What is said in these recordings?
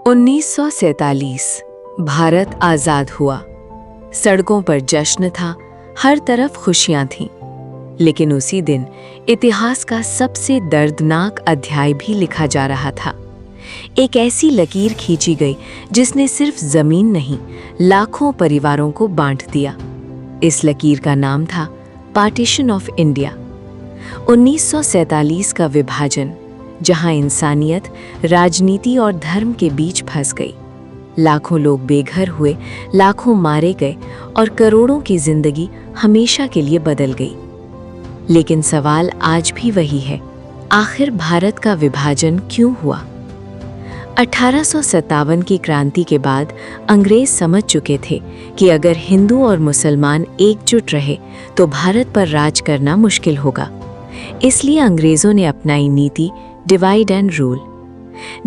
1947 भारत आज़ाद हुआ। सड़कों पर जश्न था, हर तरफ खुशियां थीं। लेकिन उसी दिन इतिहास का सबसे दर्दनाक अध्याय भी लिखा जा रहा था। एक ऐसी लकीर खींची गई जिसने सिर्फ जमीन नहीं, लाखों परिवारों को बांट दिया। इस लकीर का नाम था पार्टीशन ऑफ इंडिया। 1947 का विभाजन, जहां इंसानियत राजनीति और धर्म के बीच फंस गई। लाखों लोग बेघर हुए, लाखों मारे गए और करोड़ों की जिंदगी हमेशा के लिए बदल गई। लेकिन सवाल आज भी वही है, आखिर भारत का विभाजन क्यों हुआ? 1857 की क्रांति के बाद अंग्रेज समझ चुके थे कि अगर हिंदू और मुसलमान एकजुट रहे तो भारत पर राज करना मुश्किल होगा। इसलिए अंग्रेजों ने अपनाई नीति डिवाइड एंड रूल।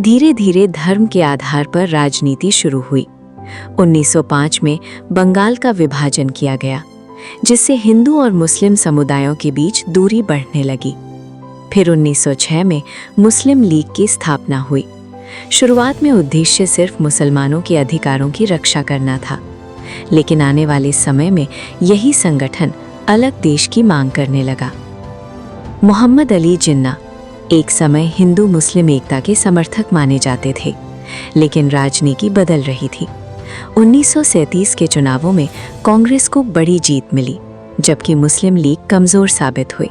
धीरे धीरे धर्म के आधार पर राजनीति शुरू हुई। 1905 में बंगाल का विभाजन किया गया, जिससे हिंदू और मुस्लिम समुदायों के बीच दूरी बढ़ने लगी। फिर 1906 में मुस्लिम लीग की स्थापना हुई। शुरुआत में उद्देश्य सिर्फ मुसलमानों के अधिकारों की रक्षा करना था, लेकिन आने वाले समय में यही संगठन अलग देश की मांग करने लगा। मोहम्मद अली जिन्ना एक समय हिंदू मुस्लिम एकता के समर्थक माने जाते थे, लेकिन राजनीति बदल रही थी। 1937 के चुनावों में कांग्रेस को बड़ी जीत मिली, जबकि मुस्लिम लीग कमजोर साबित हुई।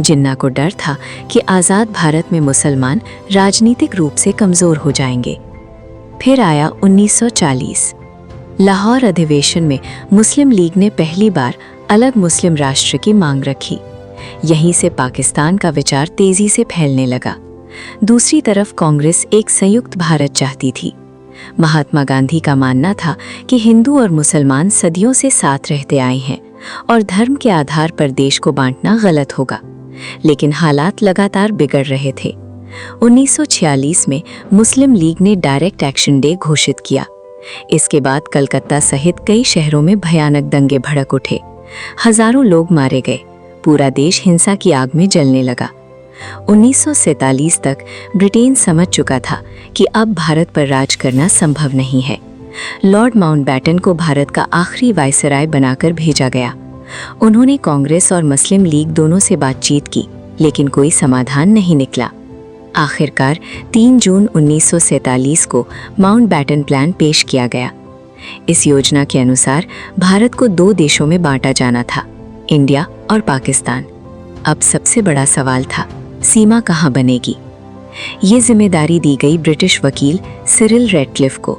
जिन्ना को डर था कि आज़ाद भारत में मुसलमान राजनीतिक रूप से कमजोर हो जाएंगे। फिर आया 1940। लाहौर अधिवेशन में मुस्लिम लीग ने पहली बार अलग मुस्लिम राष्ट्र की मांग रखी। यहीं से पाकिस्तान का विचार तेजी से फैलने लगा। दूसरी तरफ कांग्रेस एक संयुक्त भारत चाहती थी। महात्मा गांधी का मानना था कि हिंदू और मुसलमान सदियों से साथ रहते आए हैं और धर्म के आधार पर देश को बांटना गलत होगा। लेकिन हालात लगातार बिगड़ रहे थे। 1946 में मुस्लिम लीग ने डायरेक्ट एक्शन डे घोषित किया। इसके बाद कलकत्ता सहित कई शहरों में भयानक दंगे भड़क उठे। हजारों लोग मारे गए। पूरा देश हिंसा की आग में जलने लगा। 1947 तक ब्रिटेन समझ चुका था कि अब भारत पर राज करना संभव नहीं है। लॉर्ड माउंटबेटन को भारत का आखिरी वायसराय बनाकर भेजा गया। उन्होंने कांग्रेस और मुस्लिम लीग दोनों से बातचीत की, लेकिन कोई समाधान नहीं निकला। आखिरकार 3 जून 1947 को माउंटबेटन प्लान पेश किया गया। इस योजना के अनुसार भारत को 2 देशों में बांटा जाना था, इंडिया और पाकिस्तान। अब सबसे बड़ा सवाल था, सीमा कहाँ बनेगी? ये जिम्मेदारी दी गई ब्रिटिश वकील सिरिल रेडक्लिफ को।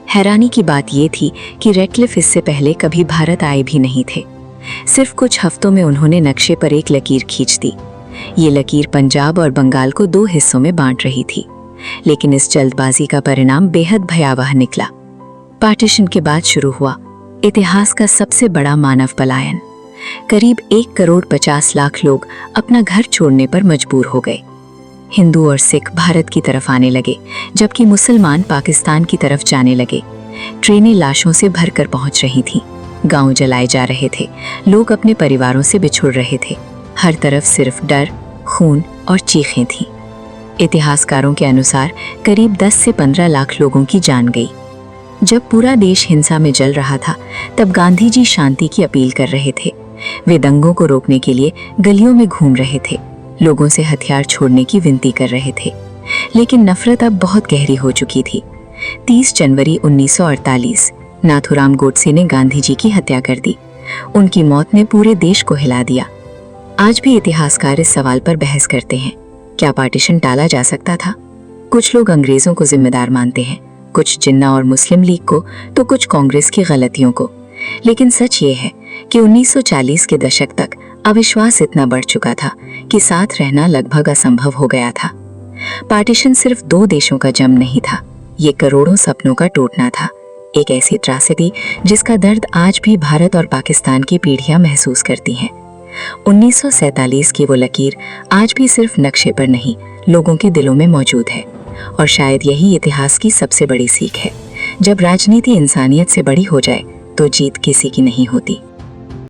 हैरानी की बात ये थी कि रेडक्लिफ इससे पहले कभी भारत आए भी नहीं थे। सिर्फ कुछ हफ्तों में उन्होंने नक्शे पर एक लकीर खींच दी। ये लकीर पंजाब और बंगाल को 2 हिस्सों में बांट रही थी, लेकिन इस जल्दबाजी का परिणाम बेहद भयावह निकला। पार्टीशन के बाद शुरू हुआ इतिहास का सबसे बड़ा मानव पलायन। करीब 1,50,00,000 लोग अपना घर छोड़ने पर मजबूर हो गए। हिंदू और सिख भारत की तरफ आने लगे, जबकि मुसलमान पाकिस्तान की तरफ जाने लगे। ट्रेनें लाशों से भरकर पहुंच रही थीं, गांव जलाए जा रहे थे, लोग अपने परिवारों से बिछुड़ रहे थे। हर तरफ सिर्फ डर, खून और चीखें थीं। इतिहासकारों के अनुसार करीब 10 से 15 लाख लोगों की जान गई। जब पूरा देश हिंसा में जल रहा था, तब गांधी जी शांति की अपील कर रहे थे। वे दंगों को रोकने के लिए गलियों में घूम रहे थे, लोगों से हथियार छोड़ने की विनती कर रहे थे। लेकिन नफरत अब बहुत गहरी हो चुकी थी। 30 जनवरी 1948 नाथूराम गोडसे ने गांधी जी की हत्या कर दी। उनकी मौत ने पूरे देश को हिला दिया। आज भी इतिहासकार इस सवाल पर बहस करते हैं, क्या पार्टीशन टाला जा सकता था? कुछ लोग अंग्रेजों को जिम्मेदार मानते हैं, कुछ जिन्ना और मुस्लिम लीग को, तो कुछ कांग्रेस की गलतियों को। लेकिन सच ये है कि 1940 के दशक तक अविश्वास इतना बढ़ चुका था कि साथ रहना लगभग असंभव हो गया था। पार्टीशन सिर्फ 2 देशों का जंग नहीं था, ये करोड़ों सपनों का टूटना था। एक ऐसी त्रासदी जिसका दर्द आज भी भारत और पाकिस्तान की पीढ़ियां महसूस करती हैं। 1947 की वो लकीर आज भी सिर्फ नक्शे पर नहीं, लोगों के दिलों में मौजूद है। और शायद यही इतिहास की सबसे बड़ी सीख है, जब राजनीति इंसानियत से बड़ी हो जाए तो जीत किसी की नहीं होती।